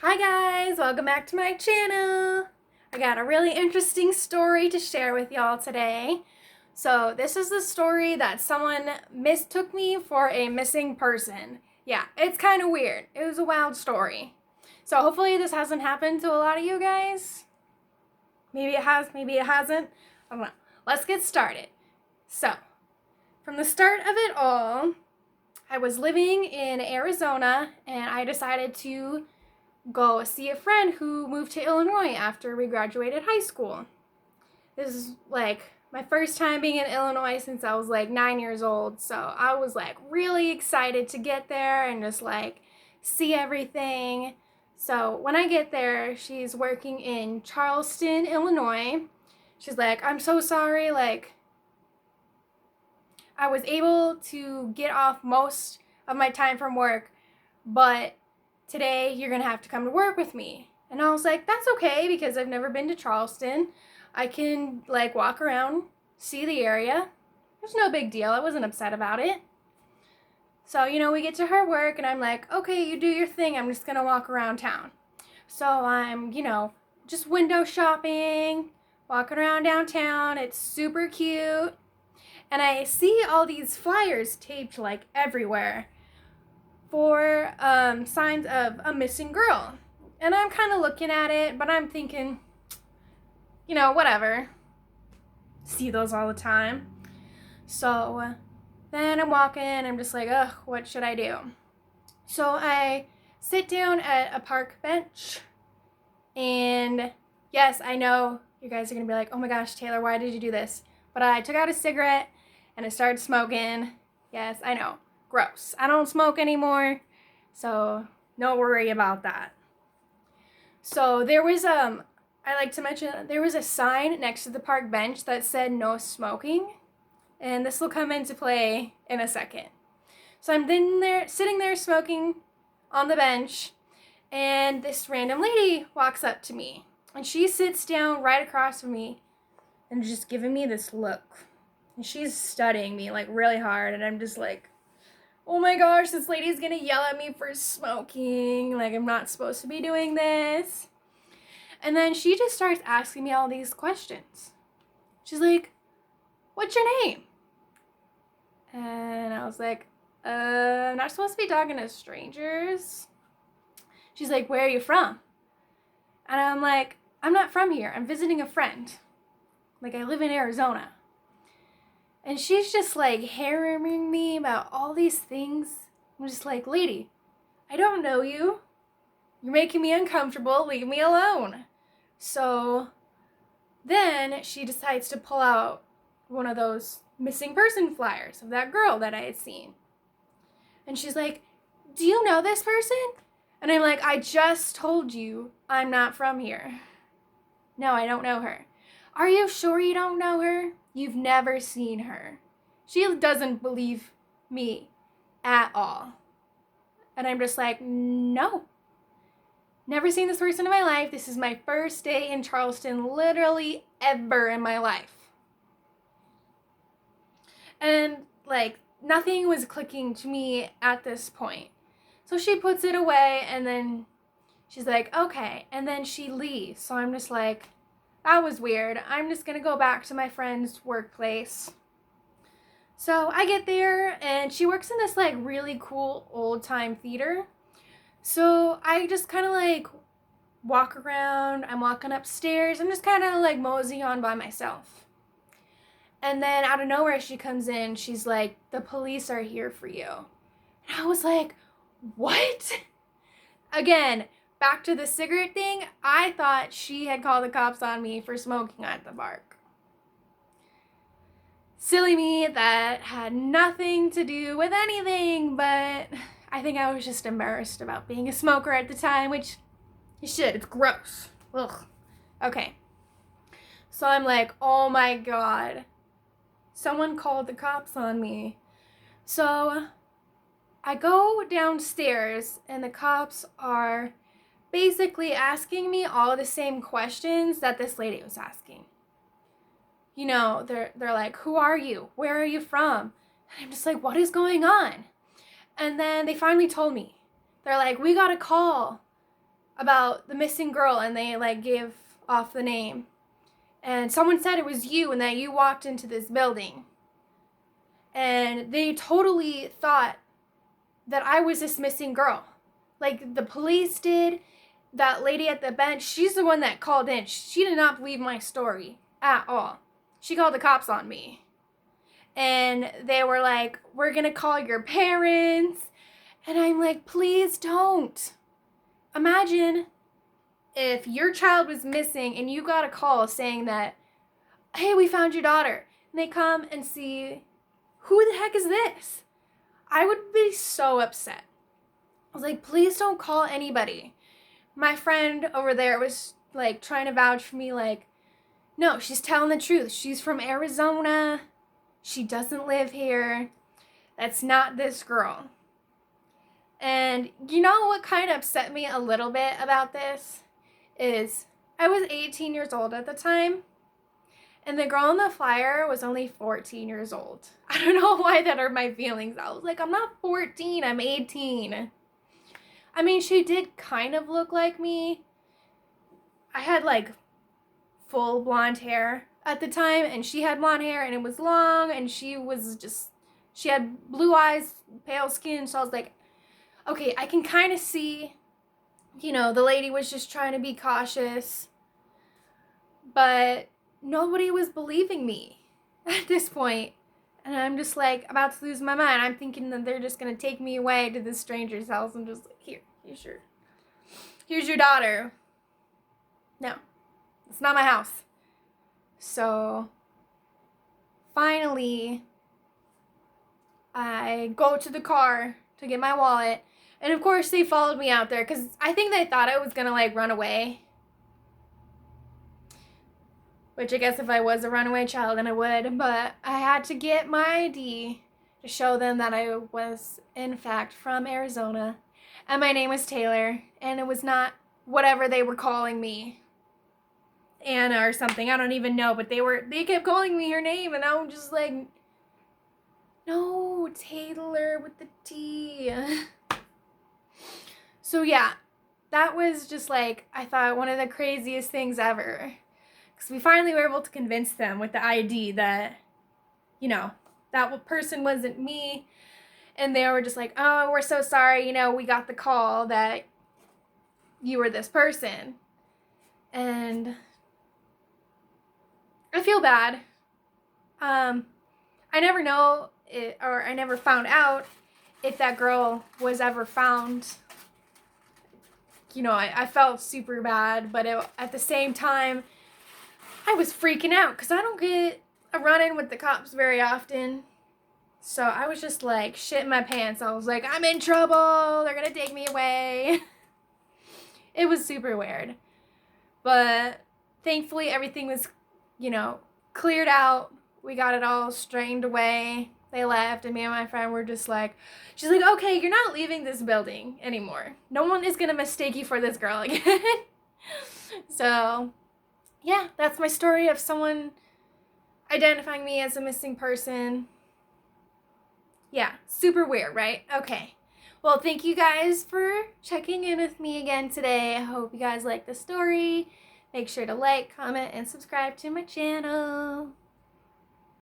Hi guys, welcome back to my channel. I got a really interesting story to share with y'all today. So this is the story that someone mistook me for a missing person. Yeah, it's kind of weird. It was a wild story. So hopefully this hasn't happened to a lot of you guys. Maybe it has, maybe it hasn't. I don't know. Let's get started. So, from the start of it all, I was living in Arizona and I decided to go see a friend who moved to Illinois after we graduated high school. This is like my first time being in Illinois since I was like 9 years old. So I was like really excited to get there and just like see everything. So when I get there, she's working in Charleston, Illinois. She's like, I'm so sorry, like I was able to get off most of my time from work, but today you're gonna have to come to work with me. And I was like, that's okay because I've never been to Charleston. I can like walk around, see the area. There's no big deal. I wasn't upset about it. So, we get to her work and I'm like, okay, you do your thing. I'm just gonna walk around town. So I'm, just window shopping, walking around downtown. It's super cute. And I see all these flyers taped like everywhere for signs of a missing girl. And I'm kind of looking at it, but I'm thinking, whatever. See those all the time. So then I'm walking, I'm just like, ugh, what should I do? So I sit down at a park bench, and yes, I know you guys are gonna be like, oh my gosh, Taylor, why did you do this? But I took out a cigarette and I started smoking. Yes, I know, gross. I don't smoke anymore, so no worry about that. So there was I like to mention there was a sign next to the park bench that said no smoking, and this will come into play in a second. So I'm sitting there smoking on the bench, and this random lady walks up to me, and she sits down right across from me and just giving me this look. And she's studying me like really hard, and I'm just like, oh my gosh, this lady's gonna yell at me for smoking. Like, I'm not supposed to be doing this. And then she just starts asking me all these questions. She's like, what's your name? And I was like, I'm not supposed to be talking to strangers. She's like, where are you from? And I'm like, I'm not from here. I'm visiting a friend. Like, I live in Arizona. And she's just like hammering me about all these things. I'm just like, lady, I don't know you. You're making me uncomfortable. Leave me alone. So then she decides to pull out one of those missing person flyers of that girl that I had seen. And she's like, do you know this person? And I'm like, I just told you I'm not from here. No, I don't know her. Are you sure you don't know her? You've never seen her. She doesn't believe me at all. And I'm just like, no. Never seen this person in my life. This is my first day in Charleston, literally ever in my life. And like, nothing was clicking to me at this point. So she puts it away and then she's like, okay. And then she leaves. So I'm just like, that was weird. I'm just gonna go back to my friend's workplace. So I get there and she works in this like really cool old time theater. So I just kind of like walk around. I'm walking upstairs. I'm just kind of like moseying on by myself. And then out of nowhere she comes in. She's like, the police are here for you. And I was like, what? Again, back to the cigarette thing, I thought she had called the cops on me for smoking at the park. Silly me, that had nothing to do with anything, but I think I was just embarrassed about being a smoker at the time, which you should, it's gross. Ugh. Okay. So I'm like, oh my god. Someone called the cops on me. So I go downstairs and the cops are basically asking me all the same questions that this lady was asking. They're like, who are you? Where are you from? And I'm just like, what is going on? And then they finally told me. They're like, we got a call about the missing girl, and they like gave off the name. And someone said it was you and that you walked into this building. And they totally thought that I was this missing girl. Like the police did. That lady at the bench, she's the one that called in. She did not believe my story at all. She called the cops on me. And they were like, we're going to call your parents. And I'm like, please don't. Imagine if your child was missing and you got a call saying that, hey, we found your daughter. And they come and see, who the heck is this? I would be so upset. I was like, please don't call anybody. My friend over there was like trying to vouch for me, like, no, she's telling the truth. She's from Arizona. She doesn't live here. That's not this girl. And you know what kind of upset me a little bit about this is I was 18 years old at the time, and the girl on the flyer was only 14 years old. I don't know why that hurt my feelings. I was like, I'm not 14, I'm 18. I mean, she did kind of look like me. I had like full blonde hair at the time, and she had blonde hair and it was long, and she had blue eyes, pale skin. So I was like, okay, I can kind of see, the lady was just trying to be cautious, but nobody was believing me at this point. And I'm just like about to lose my mind. I'm thinking that they're just going to take me away to this stranger's house and just like, here's your daughter. No, it's not my house. So finally, I go to the car to get my wallet. And of course they followed me out there because I think they thought I was going to like run away. Which I guess if I was a runaway child, then I would. But I had to get my ID to show them that I was, in fact, from Arizona. And my name was Taylor. And it was not whatever they were calling me. Anna or something. I don't even know. But they kept calling me her name. And I'm just like, no, Taylor with the T. So yeah, that was just like, I thought, one of the craziest things ever. Because we finally were able to convince them with the ID that, that person wasn't me. And they were just like, oh, we're so sorry. We got the call that you were this person. And I feel bad. I never know or I never found out if that girl was ever found. I felt super bad. But at the same time, I was freaking out because I don't get a run-in with the cops very often. So I was just like shitting my pants. I was like, I'm in trouble. They're going to take me away. It was super weird. But thankfully everything was, cleared out. We got it all straightened away. They left, and me and my friend were just like, she's like, okay, you're not leaving this building anymore. No one is going to mistake you for this girl again. So yeah, that's my story of someone identifying me as a missing person. Yeah, super weird, right? Okay. Well, thank you guys for checking in with me again today. I hope you guys like the story. Make sure to like, comment, and subscribe to my channel.